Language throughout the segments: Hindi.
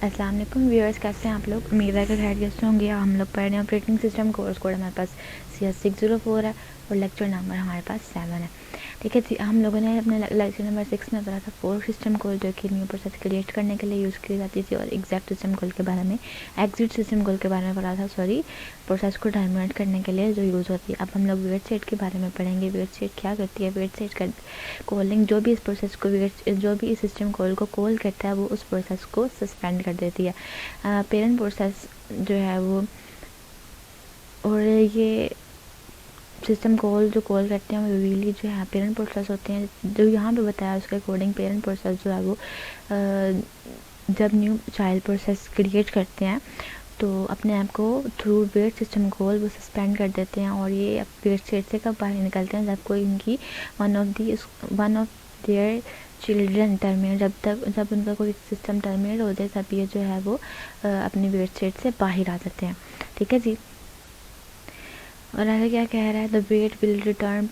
अस्सलाम वालेकुम व्यूअर्स, कैसे हैं आप लोग। उम्मीद है कि खैरियत से होंगे। हम लोग पढ़ रहे हैं ऑपरेटिंग सिस्टम कोर्स कोड हमारे पास CS604 है और लेक्चर नंबर हमारे पास 7 है। ठीक है जी, हम लोगों ने अपने लेक्चर नंबर 6 में पढ़ा था फोर्क सिस्टम कॉल, जो कि न्यू प्रोसेस क्रिएट करने के लिए यूज़ की जाती थी, और एग्जैक्ट सिस्टम कॉल के बारे में, एग्जिट सिस्टम कॉल के बारे में पढ़ा था, प्रोसेस को टर्मिनेट करने के लिए जो यूज़ होती है। अब हम लोग वेट सेट के बारे में पढ़ेंगे। वेट सेट क्या करती है? वेट सेट कर कॉलिंग, जो भी इस प्रोसेस को जो भी इस सिस्टम कॉल को कॉल करता है वो उस प्रोसेस को सस्पेंड कर देती है। पेरेंट प्रोसेस जो है वो, और ये सिस्टम कॉल जो कॉल करते हैं वो रियली जो है पेरेंट प्रोसेस होते हैं। जो यहाँ पे बताया उसके अकॉर्डिंग पेरेंट प्रोसेस जो है वो जब न्यू चाइल्ड प्रोसेस क्रिएट करते हैं तो अपने आप को थ्रू वेट सिस्टम कॉल वो सस्पेंड कर देते हैं, और ये वेट स्टेट से कब बाहर निकलते हैं? जब कोई इनकी one of their children terminate, जब उनका कोई सिस्टम टर्मिनेट हो जाए तब ये जो है वो अपने वेट स्टेट से बाहर आ जाते हैं। ठीक है जी। और आगे क्या कह रहा है? The wait will return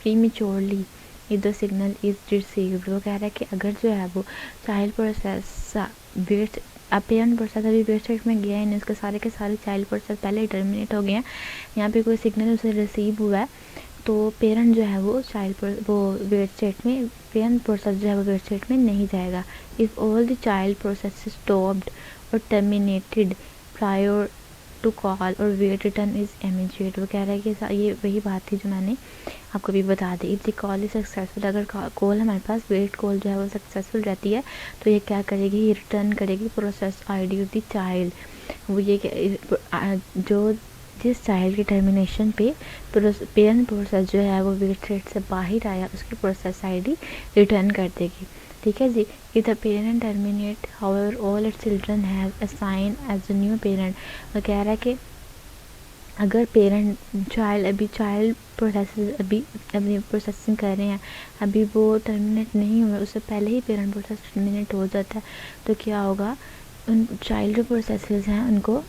prematurely if the signal is received. वो कह रहा है कि अगर जो है वो child process wait parent process अभी वेट स्टेट में गया है, इसके सारे के सारे चाइल्ड प्रोसेस पहले ही टर्मिनेट हो गए हैं, यहाँ पे कोई सिग्नल उसे रिसीव हुआ है तो पेरेंट जो है वो वो वेट स्टेट में, पेरेंट प्रोसेस जो है वो वेट स्टेट में नहीं जाएगा। If all the child process stopped और टर्मिनेटेड प्रायर टू कॉल और वेट रिटर्न इज इमीडिएट। वो कह रहा है कि ये वही बात थी जो मैंने आपको भी बता दी। If the call is successful, अगर कॉल हमारे पास वेट कॉल जो है वो सक्सेसफुल रहती है तो ये क्या करेगी? ये रिटर्न करेगी process ID of the child. वो ये जो जिस चाइल्ड के टर्मिनेशन पे पेरेंट प्रोसेस जो है वो वेट स्टेट से बाहर आया उसकी प्रोसेस ID रिटर्न कर देगी। ठीक है जी। If the parent terminate however all its children have assign as a new parent. वो कह रहा है कि अगर चाइल्ड अभी प्रोसेसिंग कर रहे हैं, अभी वो टर्मिनेट नहीं हुए, उससे पहले ही पेरेंट प्रोसेस टर्मिनेट हो जाता है, तो क्या होगा? उन चाइल्ड प्रोसेसेस हैं उनको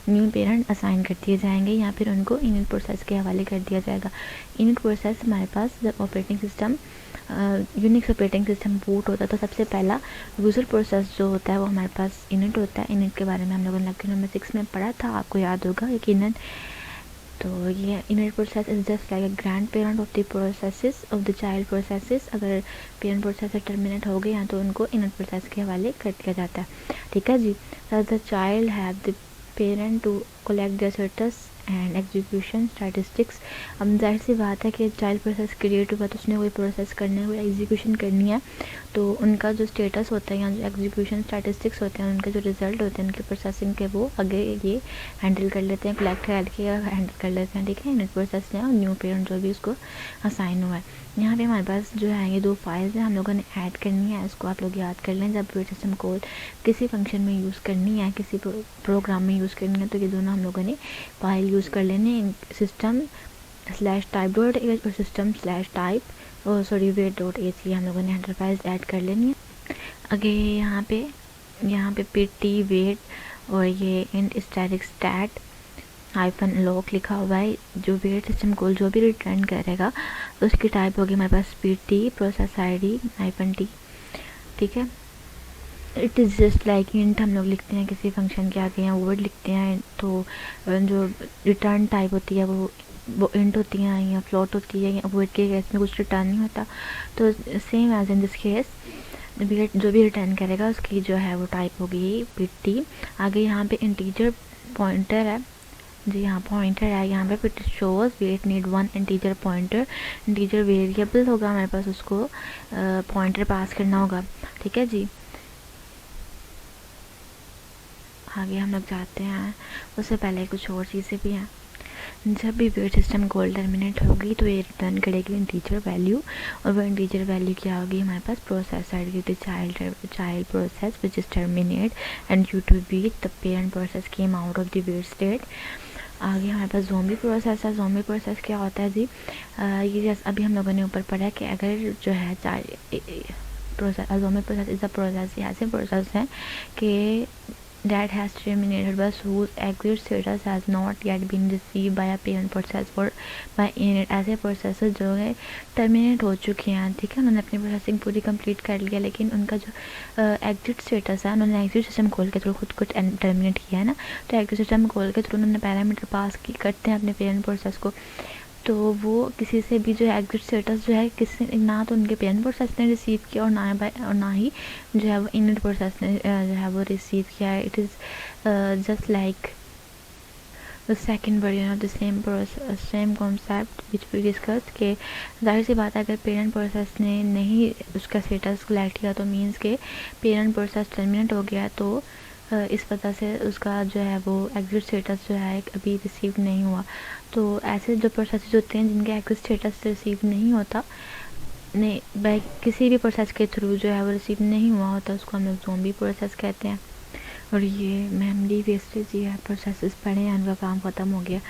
न्यू पेरेंट असाइन कर दिए जाएंगे या फिर उनको इनिट प्रोसेस के हवाले कर दिया जाएगा। इनिट प्रोसेस हमारे पास जब operating system Unix operating system boot होता है तो सबसे पहला यूज़र प्रोसेस जो होता है वो हमारे पास इनिट होता है। इनिट के बारे में हम लोगों ने लेक्चर नंबर 6 में पढ़ा था, आपको याद होगा यकीनन। तो ये init process is just like a grand parent of the processes of the child processes. अगर पेरेंट प्रोसेस टर्मिनेट हो गए हैं तो उनको इनिट प्रोसेस के हवाले कर दिया जाता है। ठीक है जी। The child have the parent to collect the status and execution statistics. अब जाहिर सी बात है कि चाइल्ड प्रोसेस क्रिएट हुआ तो उसने कोई प्रोसेस करना है, कोई एग्जीक्यूशन करनी है, तो उनका जो स्टेटस होता है या जो एग्जीक्यूशन स्टैटिस्टिक्स होते हैं, उनके जो रिजल्ट होते हैं उनके प्रोसेसिंग के, वो आगे ये हैंडल कर लेते हैं, कलेक्ट करके हैंडल कर लेते हैं। ठीक है, इनिट प्रोसेस है और न्यू पेरेंट जो भी उसको असाइन हुआ है। यहाँ पे हमारे पास जो है ये दो फाइल्स हैं, हम लोगों ने ऐड करनी है, इसको आप लोग याद कर लें। जब वेट सिस्टम कॉल किसी फंक्शन में यूज़ करनी है, किसी प्रोग्राम में यूज़ करनी है, तो ये दोनों हम लोगों ने फाइल यूज़ कर लेने, system/type.h और system/type wait.h, हम लोगों ने हेडर फाइल्स ऐड कर लेनी है। आगे यहाँ पे pt वेट और ये इंट स्टैटिक स्टैट -log लिखा हुआ है। जो वेट सिस्टम कॉल जो भी रिटर्न करेगा उसकी टाइप होगी हमारे पास pt प्रोसेस ID -t। ठीक है, it is just like int हम लोग लिखते हैं किसी फंक्शन के आगे या वर्ड लिखते हैं, तो जो रिटर्न टाइप होती है वो इंट होती है या फ्लोट होती है, या वर्ड के केस में कुछ रिटर्न नहीं होता। तो same as in this case wait जो भी रिटर्न करेगा उसकी जो है वो टाइप होगी pt। आगे यहाँ पे इंटीजर पॉइंटर है जी, यहाँ पॉइंटर है, यहाँ पे pit shows wait need 1 integer pointer. Integer variable होगा हमारे पास, उसको पॉइंटर पास करना होगा। ठीक है जी। आगे हम लोग जाते हैं, उससे पहले कुछ और चीज़ें भी हैं। जब भी वेट सिस्टम कॉल टर्मिनेट होगी तो ये रिटर्न करेगी इंटीजर वैल्यू, और वो इंटीजर वैल्यू क्या होगी हमारे पास? Process ID the child process which is terminate and due to wait the parent process came out of the wait state. आगे हमारे पास ज़ोंबी प्रोसेस है। ज़ोंबी प्रोसेस क्या होता है जी? ये जैसे अभी हम लोगों ने ऊपर पढ़ा कि अगर जो है zombie process is a process, ऐसे प्रोसेस है कि that has terminated but whose exit status has not yet been received by a parent process or by init। ऐसे प्रोसेसर जो है टर्मिनेट हो चुके हैं, ठीक है, उन्होंने अपनी प्रोसेसिंग पूरी कंप्लीट कर लिया, लेकिन उनका जो एग्जिट स्टेटस है, उन्होंने एग्जिट सिस्टम कॉल के थ्रू खुद को टर्मिनेट किया है ना, तो एग्जिट सिस्टम कॉल के थ्रू उन्होंने पैरामीटर पास करते हैं अपने पेरेंट प्रोसेस को, तो वो किसी से भी जो है एग्जिट स्टेटस जो है किसी ना तो उनके पेरेंट प्रोसेस ने रिसीव किया और ना ही जो है वो इनिट प्रोसेस ने जो है वो रिसीव किया है। It is just like the second version of the same concept which we discuss के जाहिर सी बात है अगर पेरेंट प्रोसेस ने नहीं उसका स्टेटस कलेक्ट किया तो मीन्स के पेरेंट प्रोसेस टर्मिनेट हो गया, तो इस वजह से उसका जो है वो एग्जिट स्टेटस जो है अभी रिसीव नहीं हुआ। तो ऐसे जो प्रोसेस होते हैं जिनके एग्जिट स्टेटस रिसीव नहीं होता नहीं बाय किसी भी प्रोसेस के थ्रू जो है वो रिसीव नहीं हुआ होता, उसको हम लोग ज़ॉम्बी प्रोसेस कहते हैं। और ये मेमोरी वेस्टेज ये है, प्रोसेसेस पड़े हैं, उनका काम ख़त्म हो गया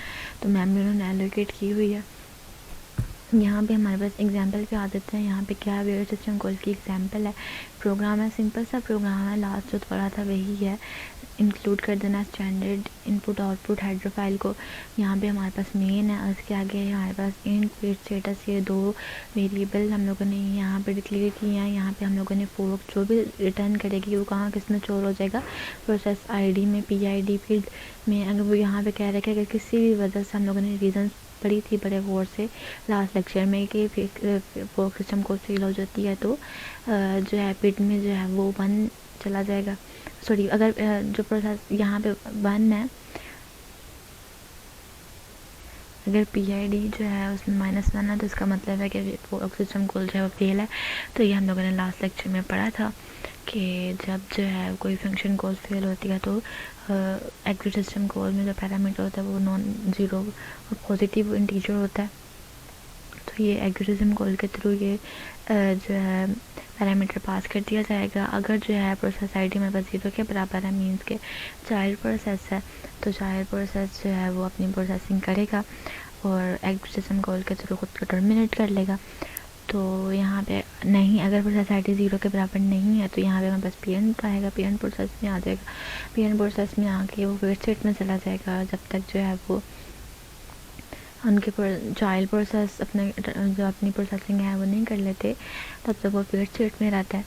तो मेमोरी उन्होंने एलोकेट की हुई है। यहाँ पे हमारे पास एग्जांपल पे आ देते हैं। यहाँ पे क्या वेयर सिस्टम कॉल की एग्जांपल है, प्रोग्राम है, सिंपल सा प्रोग्राम है, लास्ट जो पढ़ा था वही है, इंक्लूड कर देना standard input output header file को। यहाँ पे हमारे पास मेन है और इसके आगे हमारे पास इंट पेज स्टेटस, ये दो वेरिएबल हम लोगों ने यहाँ पे डिक्लेयर किए हैं। यहाँ पे हम लोगों ने फोर्क जो भी रिटर्न करेगी वो कहाँ किस में स्टोर हो जाएगा, प्रोसेस आईडी में, PID फील्ड में। अगर वो यहाँ पे कह रहे हैं कि अगर किसी भी वजह से हम लोगों ने रीज़न पढ़ी थी बड़े गौर से लास्ट लेक्चर में कि फोर्क सिस्टम को फेल हो जाती है तो जो है पिट में जो है वो 1 चला जाएगा, सॉरी अगर जो प्रोसेस यहाँ पे 1 है, अगर PID जो है उसमें -1 है तो इसका मतलब है कि फोर्क सिस्टम कॉल जो है वो फेल है। तो ये हम लोगों ने लास्ट लेक्चर में पढ़ा था कि जब जो है कोई फंक्शन कॉल फेल होती है तो एग्जिट सिस्टम कॉल में जो पैरामीटर होता है वो नॉन ज़ीरो और पॉजिटिव इंटीजर होता है। तो ये एग्जिट सिस्टम कॉल के थ्रू ये जो है पैरामीटर पास कर दिया जाएगा। अगर जो है प्रोसेस आईडी मेरे पास 0 के बराबर है, मीन्स के चाइल्ड प्रोसेस है, तो चाइल्ड प्रोसेस जो है वो अपनी प्रोसेसिंग करेगा और एग्जिट सिस्टम कॉल के थ्रू खुद को टर्मिनेट कर लेगा। तो यहाँ पे नहीं, अगर प्रोसेस आईडी 0 के बराबर नहीं है तो यहाँ पे हमारे पास पेरेंट आएगा, पेरेंट प्रोसेस में आ जाएगा, पेरेंट प्रोसेस में आके वो वेट स्टेट में चला जाएगा जब तक जो है वो उनके चाइल्ड प्रोसेस अपने जो अपनी प्रोसेसिंग है वो नहीं कर लेते, तब तक वो वेट स्टेट में रहता है।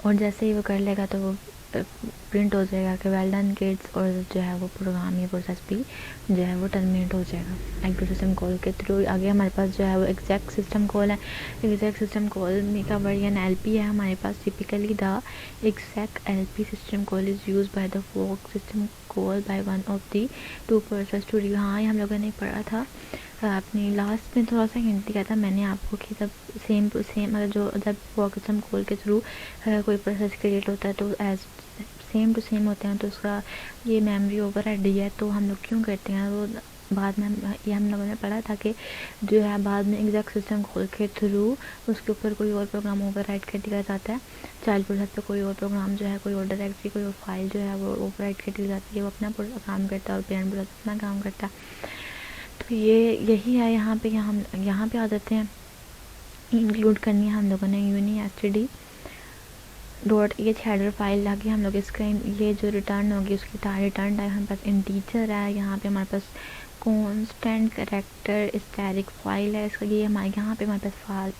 और जैसे ही वो कर लेगा तो वो प्रिंट हो जाएगा कि वेल डन किड्स, और जो है वो प्रोग्राम या प्रोसेस भी जो है वो टर्मिनेट हो जाएगा एग्जिट सिस्टम कॉल के थ्रू। आगे हमारे पास जो है वो एग्जैक्ट सिस्टम कॉल है। एग्जैक्ट सिस्टम कॉल का वर्जन LP है हमारे पास। Typically the exact LP system call is use by the fork system call by one of the two process to review. हाँ, ये हम लोगों ने पढ़ा था अपनी लास्ट में, थोड़ा सा हिंट दिया था मैंने आपको कि जब सेम अगर जो जब फोर्क सिस्टम कॉल के थ्रू कोई प्रोसेस क्रिएट होता है तो एज सेम टू सेम होते हैं तो उसका ये मेमोरी ओवरराइड है। तो हम लोग क्यों करते हैं वो बाद में ये हम लोगों ने पढ़ा था कि जो है बाद में एग्जैक्ट सिस्टम कॉल के थ्रू उसके ऊपर कोई और प्रोग्राम ओवरराइड कर दिया जाता है। चाइल्ड प्रोसेस पे कोई और प्रोग्राम जो है कोई और डायरेक्टरी कोई और फाइल जो है वो ओवरराइड कर दी जाती है, वो अपना काम करता है और पेरेंट प्रोसेस अपना काम करता है। तो यही है यहाँ पे आ जाते हैं। इंक्लूड करनी है हम लोगों ने UniSTD .h हेडर फाइल लाके हम लोग इसका ये जो रिटर्न होगी उसकी रिटर्न टाइप हमारे पास इंटीजर है। यहाँ पे हमारे पास कांस्टेंट कैरेक्टर स्टैटिक फाइल है इसका, ये हमारे यहाँ पे हमारे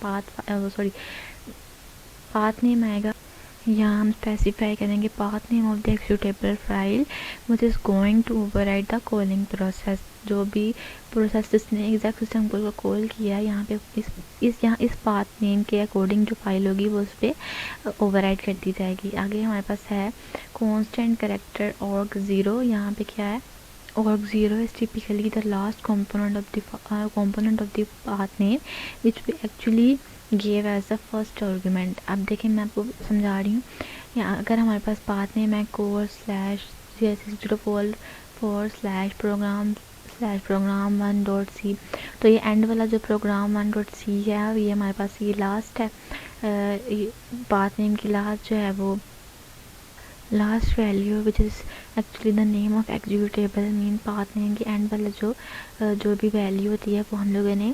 पास पाथ नेम आएगा। यहाँ हम स्पेसिफाई करेंगे path name of the executable file which is going to override the calling process. जो भी प्रोसेस जिसने एग्जैक्ट सिस्टम कॉल को कॉल किया है यहाँ पे इस पाथ नेम के अकॉर्डिंग जो फाइल होगी वो उस पर ओवरराइड कर दी जाएगी। आगे हमारे पास है कांस्टेंट कैरेक्टर arg0। यहाँ पे क्या है, arg0 is typically the last component of the path name which we actually gave as the first argument। अब देखें मैं आपको समझा रही हूँ। यहाँ अगर हमारे पास पाथ नेम है core/CS/program/program1.c, तो ये एंड वाला जो program1.c है ये हमारे पास ये लास्ट है। पाथ नेम की लास्ट जो है वो last value which is actually the name of executable mean path name की एंड वाला जो भी वैल्यू होती है वो हम लोगों ने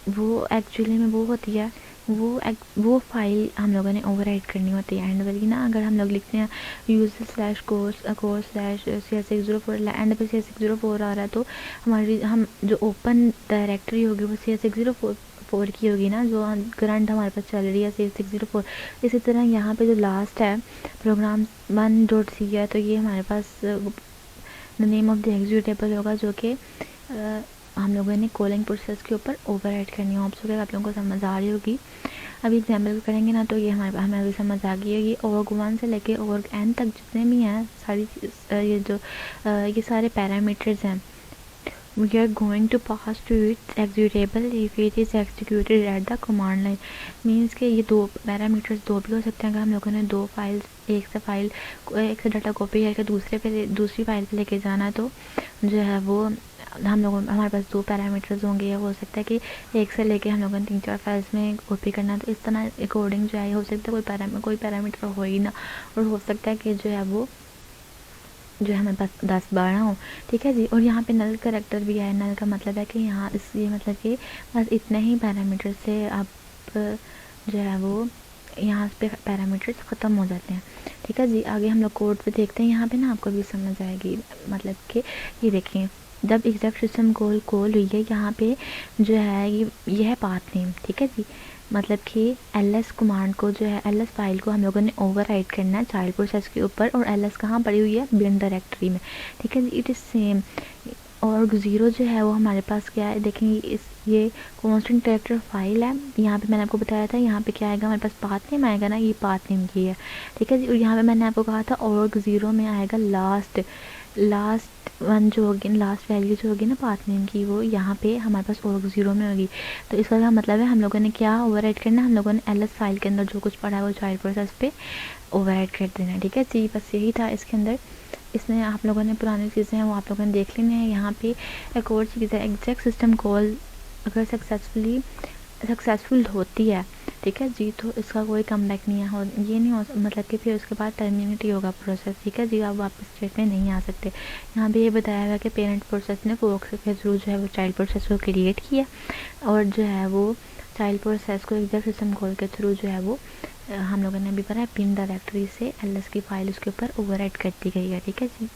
वो एक्चुअली में वो होती है वो फाइल हम लोगों ने ओवरराइट करनी होती है एंड वाली ना। अगर हम लोग लिखते हैं user/course/cs604 एंड पे cs604 आ रहा है तो हम जो ओपन डायरेक्टरी होगी वो cs604 की होगी ना, जो करंट हमारे पास चल रही है cs604। इसी तरह यहाँ पे जो लास्ट है प्रोग्राम 1.c है, तो ये हमारे पास the name of the executable होगा, जो कि हम लोगों ने कॉलिंग प्रोसेस के ऊपर ओवरराइट करनी है। होप्स आप लोगों को समझ आ रही होगी। अभी एग्जाम्पल करेंगे ना तो ये हमें अभी समझ आ गई है। ये org 1 से लेके org n तक जितने भी हैं सारी ये सारे पैरामीटर्स हैं। We are going to pass to its executable if it is executed at the command line। Means कि ये दो पैरामीटर्स दो भी हो सकते हैं। अगर हम लोगों ने दो फाइल्स एक से डाटा कॉपी करके दूसरी फाइल पे लेके जाना है तो जो है वो हमारे पास दो पैरामीटर्स होंगे। या हो सकता है कि एक से लेके हम लोगों ने 3-4 फाइल्स में कॉपी करना है, तो इस तरह अकॉर्डिंग जो है हो सकता है कोई पैरामीटर हो ही ना, और हो सकता है कि जो है वो जो है हमारे पास 10-12 हो। ठीक है जी। और यहाँ पे नल करैक्टर भी है। नल का मतलब है कि यहाँ ये मतलब कि बस इतने ही पैरामीटर से आप जो है वो यहाँ पे पैरामीटर्स ख़त्म हो जाते हैं। ठीक है जी। आगे हम लोग कोड पे देखते हैं। यहाँ पे ना आपको भी समझ आएगी, मतलब कि ये देखें जब एग्जैक्ट सिस्टम कॉल हुई है, यहाँ पे जो है ये है पाथ नेम। ठीक है जी। मतलब कि ls कमांड को जो है ls फाइल को हम लोगों ने ओवरराइट करना है चाइल्ड प्रोसेस के ऊपर, और ls कहाँ पड़ी हुई है, बिन डायरेक्टरी में। ठीक है जी। It is same. और 0 जो है वो हमारे पास क्या है, देखेंगे ये कांस्टेंट कैरेक्टर फाइल है। यहाँ पे मैंने आपको बताया था यहाँ पे क्या आएगा, हमारे पास पाथ नेम आएगा ना, ये पाथ नेम की है। ठीक है जी। और यहाँ पे मैंने आपको कहा था org 0 में आएगा लास्ट वन जो होगी, लास्ट वैल्यू जो होगी ना पाथ नेम की, वो यहाँ पे हमारे पास org 0 में होगी। तो इसका मतलब है हम लोगों ने क्या ओवरराइट करना है, हम लोगों ने ls फाइल के अंदर जो कुछ पढ़ा है वो चाइल्ड प्रोसेस पे ओवरराइट कर देना है। ठीक है जी। बस यही था इसके अंदर। इसमें आप लोगों ने पुरानी चीज़ें हैं वो आप लोगों ने देख लेनी है। यहाँ पे एक और चीज़ है, एग्जैक्ट सिस्टम कॉल अगर सक्सेसफुल होती है, ठीक है जी, तो इसका कोई कम बैक नहीं है, ये नहीं हो मतलब कि फिर उसके बाद टर्मिनेट ही होगा प्रोसेस। ठीक है जी। आप वापस स्टेट में नहीं आ सकते। यहाँ पे ये बताया हुआ कि पेरेंट प्रोसेस ने फोर्क के थ्रू जो है वो चाइल्ड प्रोसेस को क्रिएट किया, और जो है वो चाइल्ड प्रोसेस को एग्जैक्ट सिस्टम कॉल के थ्रू जो है वो हम लोगों ने अभी पढ़ा है, पिन डायरेक्टरी से ls की फाइल उसके ऊपर ओवरराइट कर दी गई है। ठीक है जी।